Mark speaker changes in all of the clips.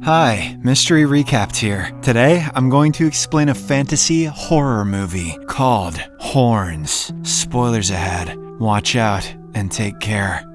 Speaker 1: Hi, Mystery Recapped here. Today, I'm going to explain a fantasy horror movie called Horns. Spoilers ahead. Watch out and take care.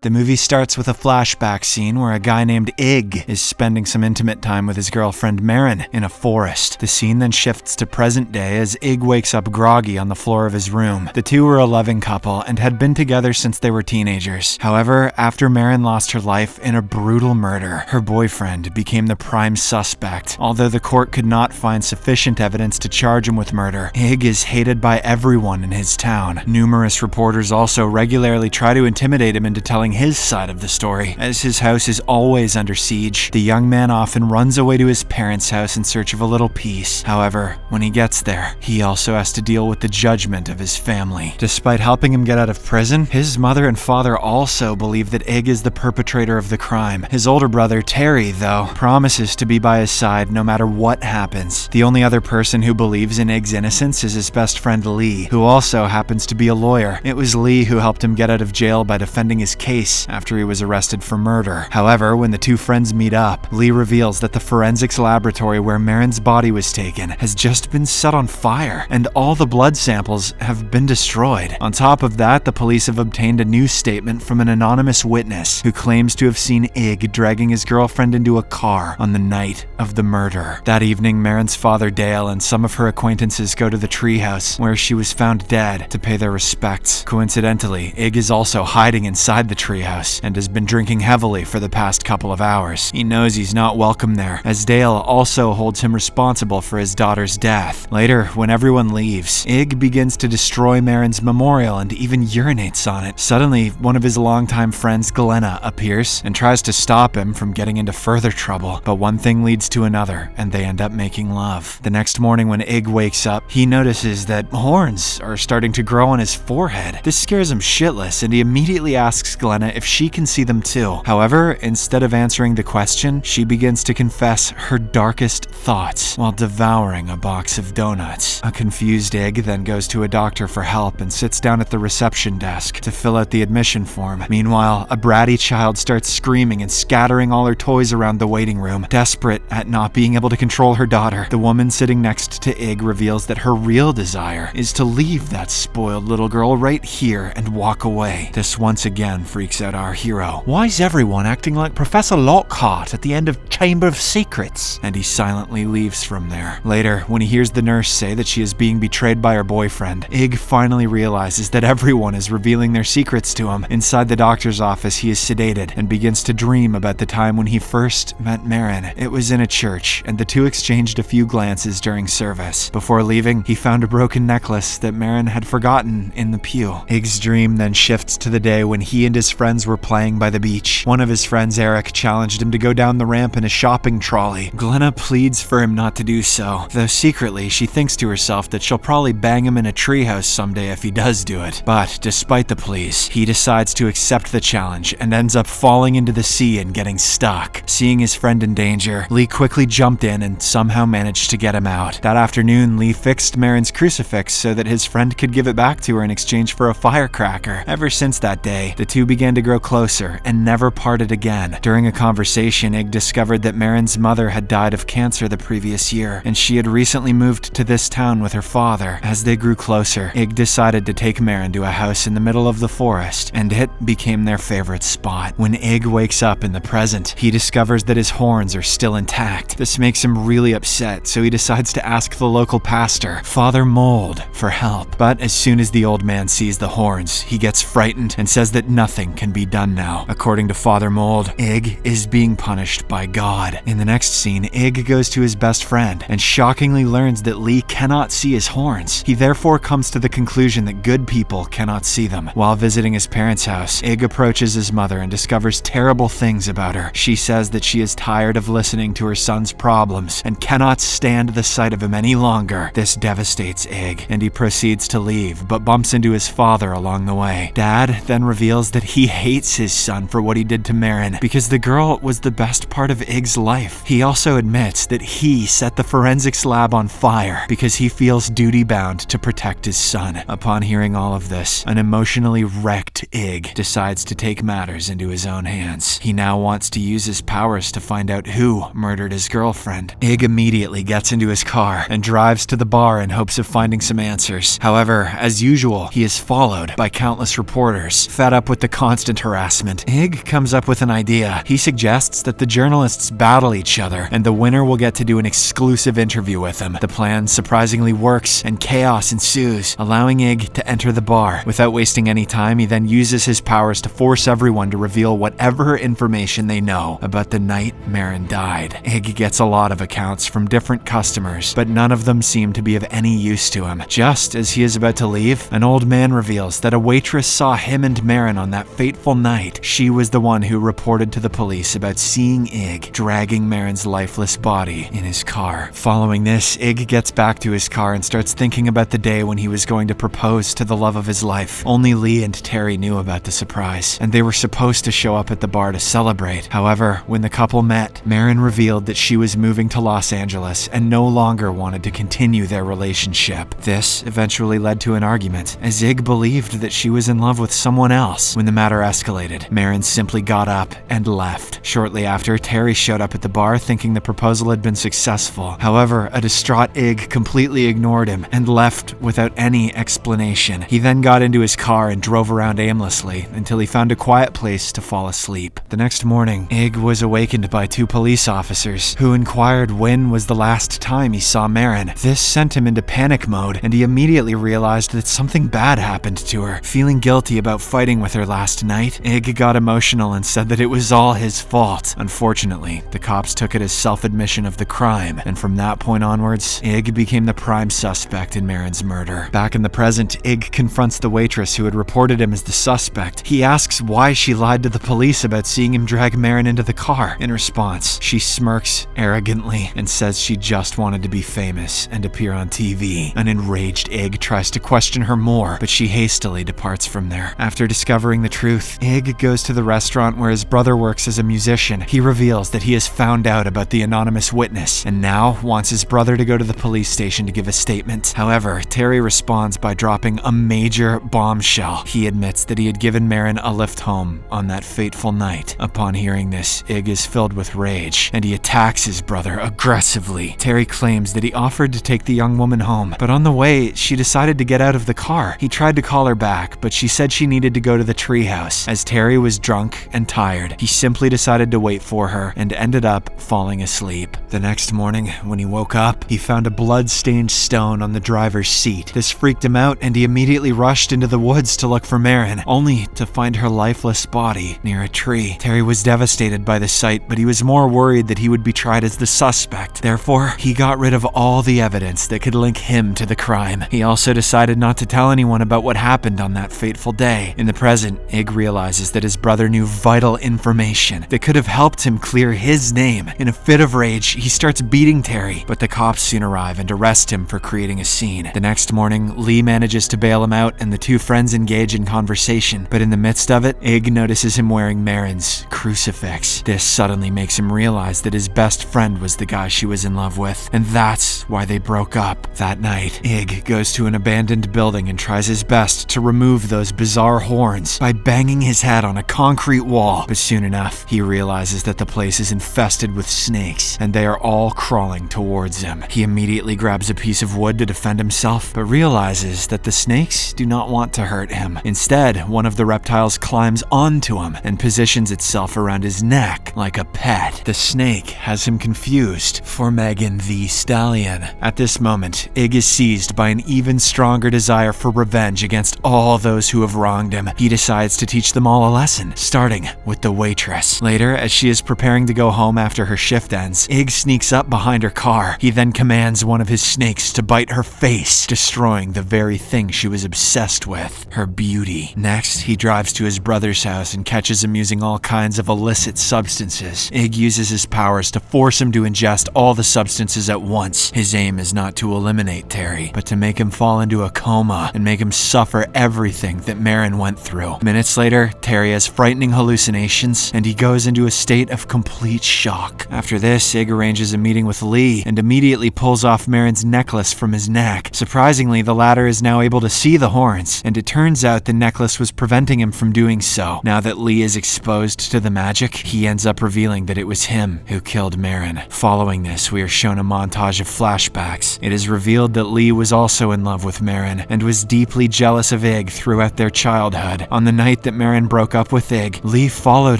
Speaker 1: The movie starts with a flashback scene where a guy named Iggy is spending some intimate time with his girlfriend Marin in a forest. The scene then shifts to present day as Iggy wakes up groggy on the floor of his room. The two were a loving couple and had been together since they were teenagers. However, after Marin lost her life in a brutal murder, her boyfriend became the prime suspect. Although the court could not find sufficient evidence to charge him with murder, Iggy is hated by everyone in his town. Numerous reporters also regularly try to intimidate him into telling his side of the story. As his house is always under siege, the young man often runs away to his parents' house in search of a little peace. However, when he gets there, he also has to deal with the judgment of his family. Despite helping him get out of prison, his mother and father also believe that Iggy is the perpetrator of the crime. His older brother, Terry, though, promises to be by his side no matter what happens. The only other person who believes in Iggy's innocence is his best friend Lee, who also happens to be a lawyer. It was Lee who helped him get out of jail by defending his case after he was arrested for murder. However, when the two friends meet up, Lee reveals that the forensics laboratory where Marin's body was taken has just been set on fire, and all the blood samples have been destroyed. On top of that, the police have obtained a new statement from an anonymous witness who claims to have seen Iggy dragging his girlfriend into a car on the night of the murder. That evening, Marin's father Dale and some of her acquaintances go to the treehouse where she was found dead to pay their respects. Coincidentally, Iggy is also hiding inside the treehouse and has been drinking heavily for the past couple of hours. He knows he's not welcome there, as Dale also holds him responsible for his daughter's death. Later, when everyone leaves, Iggy begins to destroy Marin's memorial and even urinates on it. Suddenly, one of his longtime friends, Glenna, appears and tries to stop him from getting into further trouble, but one thing leads to another, and they end up making love. The next morning when Iggy wakes up, he notices that horns are starting to grow on his forehead. This scares him shitless, and he immediately asks Glenna if she can see them too. However, instead of answering the question, she begins to confess her darkest thoughts while devouring a box of donuts. A confused Iggy then goes to a doctor for help and sits down at the reception desk to fill out the admission form. Meanwhile, a bratty child starts screaming and scattering all her toys around the waiting room. Desperate at not being able to control her daughter, the woman sitting next to Iggy reveals that her real desire is to leave that spoiled little girl right here and walk away. This once again freaks out our hero. Why's everyone acting like Professor Lockhart at the end of Chamber of Secrets? And he silently leaves from there. Later, when he hears the nurse say that she is being betrayed by her boyfriend, Iggy finally realizes that everyone is revealing their secrets to him. Inside the doctor's office, he is sedated and begins to dream about the time when he first met Marin. It was in a church, and the two exchanged a few glances during service. Before leaving, he found a broken necklace that Marin had forgotten in the pew. Iggy's dream then shifts to the day when he and his friends were playing by the beach. One of his friends, Eric, challenged him to go down the ramp in a shopping trolley. Glenna pleads for him not to do so, though secretly she thinks to herself that she'll probably bang him in a treehouse someday if he does do it. But despite the pleas, he decides to accept the challenge and ends up falling into the sea and getting stuck. Seeing his friend in danger, Lee quickly jumped in and somehow managed to get him out. That afternoon, Lee fixed Marin's crucifix so that his friend could give it back to her in exchange for a firecracker. Ever since that day, the two began to grow closer and never parted again. During a conversation, Iggy discovered that Marin's mother had died of cancer the previous year, and she had recently moved to this town with her father. As they grew closer, Iggy decided to take Marin to a house in the middle of the forest, and it became their favorite spot. When Iggy wakes up in the present, he discovers that his horns are still intact. This makes him really upset, so he decides to ask the local pastor, Father Mold, for help. But as soon as the old man sees the horns, he gets frightened and says that nothing can be done now. According to Father Mold, Iggy is being punished by God. In the next scene, Iggy goes to his best friend and shockingly learns that Lee cannot see his horns. He therefore comes to the conclusion that good people cannot see them. While visiting his parents' house, Iggy approaches his mother and discovers terrible things about her. She says that she is tired of listening to her son's problems and cannot stand the sight of him any longer. This devastates Iggy, and he proceeds to leave, but bumps into his father along the way. Dad then reveals that he he hates his son for what he did to Marin because the girl was the best part of Igg's life. He also admits that he set the forensics lab on fire because he feels duty-bound to protect his son. Upon hearing all of this, an emotionally wrecked Iggy decides to take matters into his own hands. He now wants to use his powers to find out who murdered his girlfriend. Iggy immediately gets into his car and drives to the bar in hopes of finding some answers. However, as usual, he is followed by countless reporters. Fed up with the constant harassment, Iggy comes up with an idea. He suggests that the journalists battle each other and the winner will get to do an exclusive interview with him. The plan surprisingly works and chaos ensues, allowing Iggy to enter the bar. Without wasting any time, he then uses his powers to force everyone to reveal whatever information they know about the night Marin died. Iggy gets a lot of accounts from different customers, but none of them seem to be of any use to him. Just as he is about to leave, an old man reveals that a waitress saw him and Marin on that fateful night. She was the one who reported to the police about seeing Iggy dragging Marin's lifeless body in his car. Following this, Iggy gets back to his car and starts thinking about the day when he was going to propose to the love of his life. Only Lee and Terry knew about the surprise, and they were supposed to show up at the bar to celebrate. However, when the couple met, Marin revealed that she was moving to Los Angeles and no longer wanted to continue their relationship. This eventually led to an argument, as Iggy believed that she was in love with someone else. When the matter escalated, Marin simply got up and left. Shortly after, Terry showed up at the bar thinking the proposal had been successful. However, a distraught Iggy completely ignored him and left without any explanation. He then got into his car and drove around aimlessly until he found a quiet place to fall asleep. The next morning, Iggy was awakened by two police officers who inquired when was the last time he saw Marin. This sent him into panic mode, and he immediately realized that something bad happened to her. Feeling guilty about fighting with her last night, Iggy got emotional and said that it was all his fault. Unfortunately, the cops took it as self-admission of the crime, and from that point onwards, Iggy became the prime suspect in Marin's murder. Back in the present, Iggy confronts the waitress who had reported him as the suspect. He asks why she lied to the police about seeing him drag Marin into the car. In response, she smirks arrogantly and says she just wanted to be famous and appear on TV. An enraged Iggy tries to question her more, but she hastily departs from there. After discovering the truth, Iggy goes to the restaurant where his brother works as a musician. He reveals that he has found out about the anonymous witness and now wants his brother to go to the police station to give a statement. However, Terry responds by dropping a major bombshell. He admits that he had given Marin a lift home on that fateful night. Upon hearing this, Iggy is filled with rage and he attacks his brother aggressively. Terry claims that he offered to take the young woman home, but on the way, she decided to get out of the car. He tried to call her back, but she said she needed to go to the treehouse. As Terry was drunk and tired, he simply decided to wait for her and ended up falling asleep. The next morning, when he woke up, he found a blood-stained stone on the driver's seat. This freaked him out and he immediately rushed into the woods to look for Marin, only to find her lifeless body near a tree. Terry was devastated by the sight, but he was more worried that he would be tried as the suspect. Therefore, he got rid of all the evidence that could link him to the crime. He also decided not to tell anyone about what happened on that fateful day. In the present, Iggy realizes that his brother knew vital information that could have helped him clear his name. In a fit of rage, he starts beating Terry, but the cops soon arrive and arrest him for creating a scene. The next morning, Lee manages to bail him out and the two friends engage in conversation, but in the midst of it, Iggy notices him wearing Marin's crucifix. This suddenly makes him realize that his best friend was the guy she was in love with, and that's why they broke up. That night, Iggy goes to an abandoned building and tries his best to remove those bizarre horns by banging his head on a concrete wall, but soon enough, he realizes that the place is infested with snakes, and they are all crawling towards him. He immediately grabs a piece of wood to defend himself, but realizes that the snakes do not want to hurt him. Instead, one of the reptiles climbs onto him and positions itself around his neck like a pet. The snake has him confused for Megan the Stallion. At this moment, Iggy is seized by an even stronger desire for revenge against all those who have wronged him. He decides to teach them all a lesson, starting with the waitress. Later, as she is preparing to go home after her shift ends, Iggy sneaks up behind her car. He then commands one of his snakes to bite her face, destroying the very thing she was obsessed with, her beauty. Next, he drives to his brother's house and catches him using all kinds of illicit substances. Iggy uses his powers to force him to ingest all the substances at once. His aim is not to eliminate Terry, but to make him fall into a coma and make him suffer everything that Marin went through. Minutes minutes later, Terry has frightening hallucinations, and he goes into a state of complete shock. After this, Iggy arranges a meeting with Lee and immediately pulls off Marin's necklace from his neck. Surprisingly, the latter is now able to see the horns, and it turns out the necklace was preventing him from doing so. Now that Lee is exposed to the magic, he ends up revealing that it was him who killed Marin. Following this, we are shown a montage of flashbacks. It is revealed that Lee was also in love with Marin and was deeply jealous of Iggy throughout their childhood. On the night that Marin broke up with Iggy, Lee followed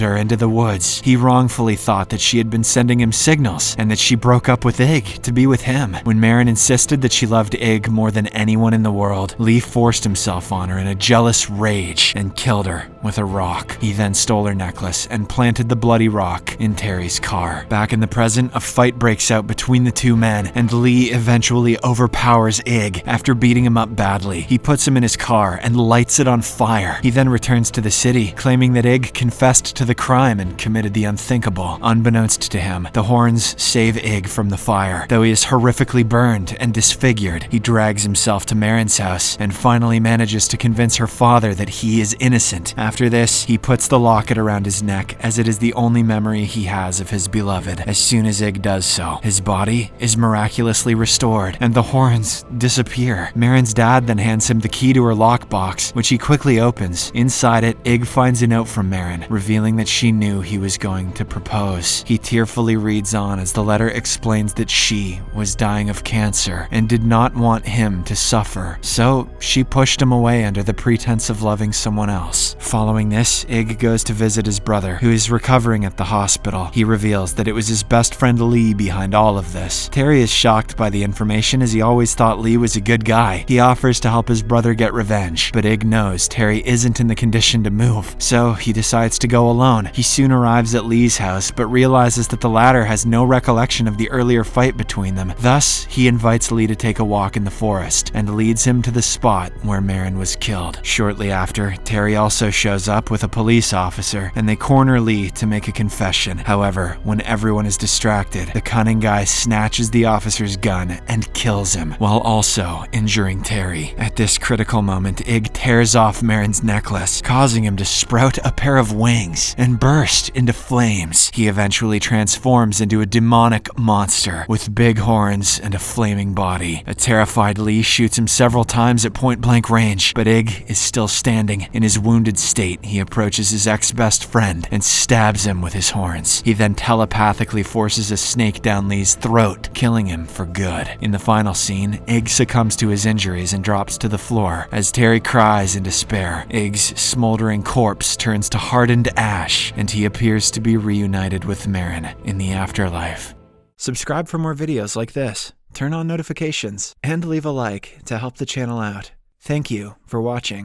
Speaker 1: her into the woods. He wrongfully thought that she had been sending him signals and that she broke up with Iggy to be with him. When Marin insisted that she loved Iggy more than anyone in the world, Lee forced himself on her in a jealous rage and killed her with a rock. He then stole her necklace and planted the bloody rock in Terry's car. Back in the present, a fight breaks out between the two men, and Lee eventually overpowers Iggy. After beating him up badly, he puts him in his car and lights it on fire. He then returns to the city, claiming that Iggy confessed to the crime and committed the unthinkable. Unbeknownst to him, the horns save Iggy from the fire. Though he is horrifically burned and disfigured, he drags himself to Marin's house and finally manages to convince her father that he is innocent. After this, he puts the locket around his neck, as it is the only memory he has of his beloved. As soon as Iggy does so, his body is miraculously restored and the horns disappear. Marin's dad then hands him the key to her lockbox, which he quickly opens. Inside it, Iggy finds a note from Marin, revealing that she knew he was going to propose. He tearfully reads on as the letter explains that she was dying of cancer and did not want him to suffer, so she pushed him away under the pretense of loving someone else. Following this, Iggy goes to visit his brother, who is recovering at the hospital. He reveals that it was his best friend Lee behind all of this. Terry is shocked by the information, as he always thought Lee was a good guy. He offers to help his brother get revenge, but Iggy knows Terry isn't in the condition to move, so he decides to go alone. He soon arrives at Lee's house, but realizes that the latter has no recollection of the earlier fight between them. Thus, he invites Lee to take a walk in the forest and leads him to the spot where Marin was killed. Shortly after, Terry also shows up with a police officer, and they corner Lee to make a confession. However, when everyone is distracted, the cunning guy snatches the officer's gun and kills him, while also injuring Terry. At this critical moment, Iggy tears off Marin's necklace, causing him to sprout a pair of wings and burst into flames. He eventually transforms into a demonic monster with big horns and a flaming body. A terrified Lee shoots him several times at point-blank range, but Iggy is still standing. In his wounded state, he approaches his ex-best friend and stabs him with his horns. He then telepathically forces a snake down Lee's throat, killing him for good. In the final scene, Iggy succumbs to his injuries and drops to the floor. As Terry cries in despair, Iggy's smoldering corpse turns to hardened ash, and he appears to be reunited with Marin in the afterlife. Subscribe for more videos like this, turn on notifications, and leave a like to help the channel out. Thank you for watching.